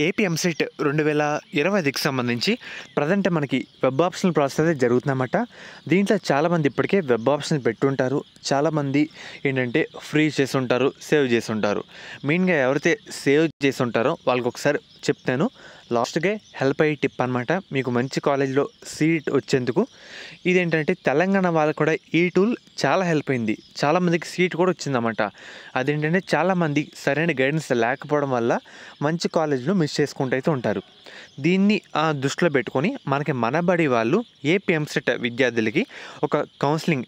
AP EAMCET 2025కి సంబంధించి present మనకి web optional process అయితే జరుగుతుందన్నమాట. దీంట్లో చాలామంది ఇప్పటికే వెబ్ ఆప్షనల్ పెట్టుంటారు. చాలామంది ఏంటంటే ఫ్రీ చేసి ఉంటారు, సేవ్ చేసి ఉంటారు. మెయిన్గా ఎవరైతే సేవ్ చేసి ఉంటారో వాళ్ళకి ఒకసారి చెప్తాను. లాస్ట్గా హెల్ప్ అయ్యే టిప్ అనమాట. మీకు మంచి కాలేజ్లో సీట్ వచ్చేందుకు ఇదేంటంటే తెలంగాణ వాళ్ళకు కూడా ఈ టూల్ చాలా హెల్ప్ అయింది. చాలామందికి సీట్ కూడా వచ్చిందన్నమాట. అదేంటంటే చాలామంది సరైన గైడెన్స్ లేకపోవడం వల్ల మంచి కాలేజ్లో మిస్ చేసుకుంటూ అయితే ఉంటారు. దీన్ని దృష్టిలో పెట్టుకొని మనకి మనబడి వాళ్ళు ఏపీ ఎంసెట్ విద్యార్థులకి ఒక కౌన్సిలింగ్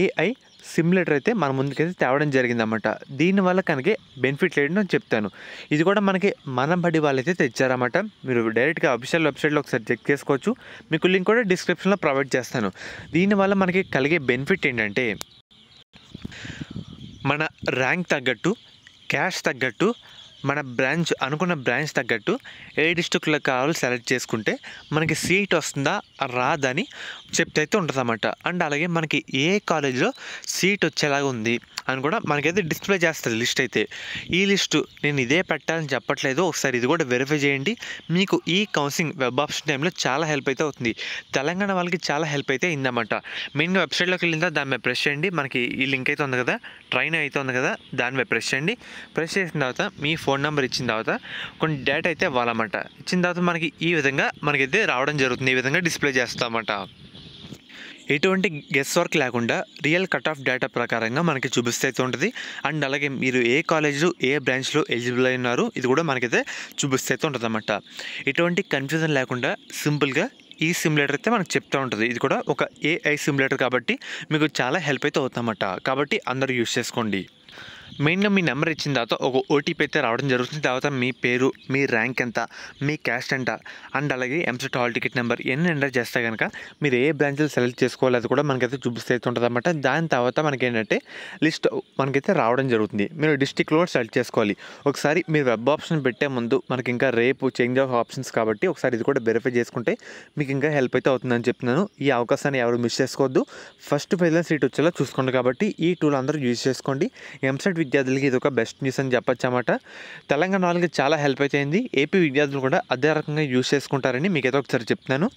ఏఐ సిమ్యులేటర్ అయితే మన ముందుకైతే తేవడం జరిగిందన్నమాట. దీనివల్ల కనుక బెనిఫిట్ లేదని చెప్తాను. ఇది కూడా మనకి మనబడి వాళ్ళైతే తెచ్చారన్నమాట. మీరు డైరెక్ట్గా అఫీషియల్ వెబ్సైట్లో ఒకసారి చెక్ చేసుకోవచ్చు. మీకు లింక్ కూడా డిస్క్రిప్షన్లో ప్రొవైడ్ చేస్తాను. దీనివల్ల మనకి కలిగే బెనిఫిట్ ఏంటంటే మన ర్యాంక్ తగ్గట్టు, క్యాష్ తగ్గట్టు, మన బ్రాంచ్ అనుకున్న బ్రాంచ్ తగ్గట్టు ఏ డిస్ట్రిక్ట్లో కావాలో సెలెక్ట్ చేసుకుంటే మనకి సీట్ వస్తుందా రాదని చెప్తే అయితే ఉంటుందన్నమాట. అండ్ అలాగే మనకి ఏ కాలేజీలో సీట్ వచ్చేలాగా ఉంది అని కూడా మనకైతే డిస్ప్లే చేస్తుంది లిస్ట్ అయితే. ఈ లిస్టు నేను ఇదే పెట్టాలని చెప్పట్లేదు, ఒకసారి ఇది కూడా వెరిఫై చేయండి. మీకు ఈ కౌన్సిలింగ్ వెబ్ ఆప్షన్ టైంలో చాలా హెల్ప్ అయితే అవుతుంది. తెలంగాణ వాళ్ళకి చాలా హెల్ప్ అయితే అయిందన్నమాట. మెయిన్గా వెబ్సైట్లోకి వెళ్ళిందా దాని మీద ప్రెస్ చేయండి. మనకి ఈ లింక్ అయితే ఉంది కదా, ట్రైన్ అయితే ఉంది కదా, దాని మీద ప్రెస్ చేయండి. ప్రెస్ చేసిన తర్వాత మీ ఫోన్ నెంబర్ ఇచ్చిన తర్వాత కొన్ని డేటా అయితే ఇవ్వాలన్నమాట. ఇచ్చిన తర్వాత మనకి ఈ విధంగా మనకైతే రావడం జరుగుతుంది. ఈ విధంగా డిస్ప్లే చేస్తామన్నమాట. ఎటువంటి గెస్ వర్క్ లేకుండా రియల్ కట్ ఆఫ్ డేటా ప్రకారంగా మనకి చూపిస్తే అయితే ఉంటుంది. అండ్ అలాగే మీరు ఏ కాలేజ్లో ఏ బ్రాంచ్లో ఎలిజిబుల్ అయి ఉన్నారు ఇది కూడా మనకైతే చూపిస్తే అయితే ఉంటుంది అన్నమాట. ఎటువంటి కన్ఫ్యూజన్ లేకుండా సింపుల్గా ఈ సిమ్యులేటర్ అయితే మనకు చెప్తూ ఉంటుంది. ఇది కూడా ఒక ఏఐ సిమ్యులేటర్ కాబట్టి మీకు చాలా హెల్ప్ అయితే అవుతుందన్నమాట. కాబట్టి అందరూ యూజ్ చేసుకోండి. మెయిన్గా మీ నెంబర్ ఇచ్చిన తర్వాత ఒక ఓటీపీ అయితే రావడం జరుగుతుంది. తర్వాత మీ పేరు, మీ ర్యాంక్ ఎంత, మీ క్యాస్ట్ ఎంత, అండ్ అలాగే ఎంసెట్ హాల్ టికెట్ నెంబర్ ఎన్ని ఎంటర్ చేస్తే కనుక మీరు ఏ బ్రాంచ్లో సెలెక్ట్ చేసుకోవాలి అది కూడా మనకైతే చూపిస్తే ఉంటుంది అనమాట. దాని తర్వాత మనకి ఏంటంటే లిస్ట్ మనకైతే రావడం జరుగుతుంది. మీరు డిస్ట్రిక్ట్లో సెలెక్ట్ చేసుకోవాలి. ఒకసారి మీరు వెబ్ ఆప్షన్ పెట్టే ముందు మనకి ఇంకా రేపు చేంజ్ ఆఫ్ ఆప్షన్స్ కాబట్టి ఒకసారి ఇది కూడా వెరిఫై చేసుకుంటే మీకు ఇంకా హెల్ప్ అయితే అవుతుందని చెప్తున్నాను. ఈ అవకాశాన్ని ఎవరు మిస్ చేసుకోవద్దు. ఫస్ట్ పేజ్లో సీట్ వచ్చేలా చూసుకోండి. కాబట్టి ఈ టూల్ అందరూ యూజ్ చేసుకోండి. ఎంసెట్ విద్యార్థులకి ఇది ఒక బెస్ట్ న్యూస్ అని చెప్పొచ్చు అన్నమాట. తెలంగాణ వాళ్ళకి చాలా హెల్ప్ అయితే అయింది. ఏపీ విద్యార్థులు కూడా అదే రకంగా యూజ్ చేసుకుంటారని మీకైతే ఒకసారి చెప్తున్నాను.